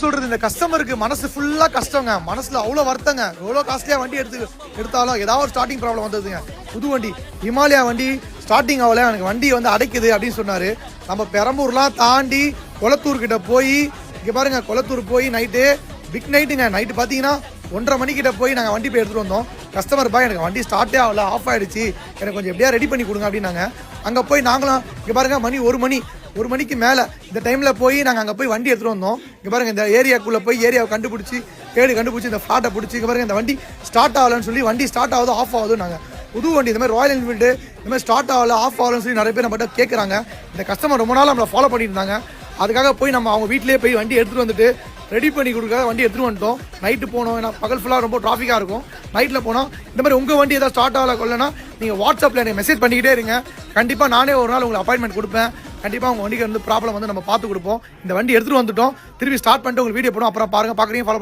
சொல்றது, இந்த கஸ்டமருக்கு மனசு ஃபுல்லா கஷ்டங்க, மனசுல அவ்வளவு வருத்தங்க. எவ்வளவு காஸ்ட்லியா வண்டி எடுத்தாலும் ஏதாவது ஒரு ஸ்டார்டிங் ப்ராப்ளம் வந்ததுங்க. புது வண்டி ஹிமாலயா வண்டி ஸ்டார்டிங் ஆகல, எனக்கு வண்டி வந்து அடைக்குது அப்படின்னு சொன்னாரு. நம்ம பெரம்பூர்லாம் தாண்டி கொளத்தூர் கிட்ட போய், இங்க பாருங்க கொளத்தூர் போய் நைட்டு பிக் நைட்டுங்க, நைட்டு பார்த்தீங்கன்னா 1:30 மணிக்கிட்ட போய் நாங்கள் வண்டி போய் எடுத்துகிட்டு வந்தோம். கஸ்டமர் பாய் எனக்கு வண்டி ஸ்டார்ட்டே ஆகல, ஆஃப் ஆகிடுச்சு, எனக்கு கொஞ்சம் எப்படியா ரெடி பண்ணி கொடுங்க அப்படின்னாங்க. அங்கே போய் நாங்களும் இங்கே பாருங்க மணி 1 மணிக்கு மேலே இந்த டைமில் போய் நாங்கள் அங்கே போய் வண்டி எடுத்துகிட்டு வந்தோம். இங்கே பாருங்க இந்த ஏரியாக்குள்ளே போய் ஏரியாவை கண்டுபிடிச்சி இந்த ஃப்ளாட்டை பிடிச்சி, இங்கே பாருங்க இந்த வண்டி ஸ்டார்ட் ஆகலன்னு சொல்லி, வண்டி ஸ்டார்ட் ஆகுது ஆஃப் ஆகுது. நாங்கள் புது வண்டி இந்த மாதிரி ராயல் என்ஃபீல்டு இந்த மாதிரி ஸ்டார்ட் ஆகல ஆஃப் ஆகலன்னு சொல்லி நிறைய பேர் நம்மகிட்ட கேட்குறாங்க. இந்த கஸ்டமர் ரொம்ப நாள் நம்மளை ஃபாலோ பண்ணிட்டு இருந்தாங்க. அதுக்காக போய் நம்ம அவங்க வீட்டிலேயே போய் வண்டி எடுத்துகிட்டு வந்துட்டு ரெடி பண்ணி கொடுக்க வண்டி எடுத்துகிட்டு வந்துட்டோம். நைட்டு போனோம், ஏன்னா பகல் ஃபுல்லாக ரொம்ப டிராஃபிக்காக இருக்கும். நைட்டில் போனோம். இந்த மாதிரி உங்கள் வண்டி ஏதாவது ஸ்டார்ட் ஆகல கொள்ளனா நீங்கள் வாட்ஸ்அப்பில் எனக்கு மெசேஜ் பண்ணிக்கிட்டே இருங்க. கண்டிப்பாக நானே ஒரு நாள் உங்களுக்கு அப்பாயின்மெண்ட் கொடுப்பேன். கண்டிப்பாக உங்கள் வண்டிக்கு வந்து ப்ராப்ளம் வந்து நம்ம பார்த்து கொடுப்போம். இந்த வண்டி எடுத்துகிட்டு வந்துட்டோம், திரும்பி ஸ்டார்ட் பண்ணிட்டு உங்களுக்கு வீடியோ போடும். அப்புறம் பாருங்கள், பார்க்குறீங்க, ஃபாலோ பண்ணுங்க.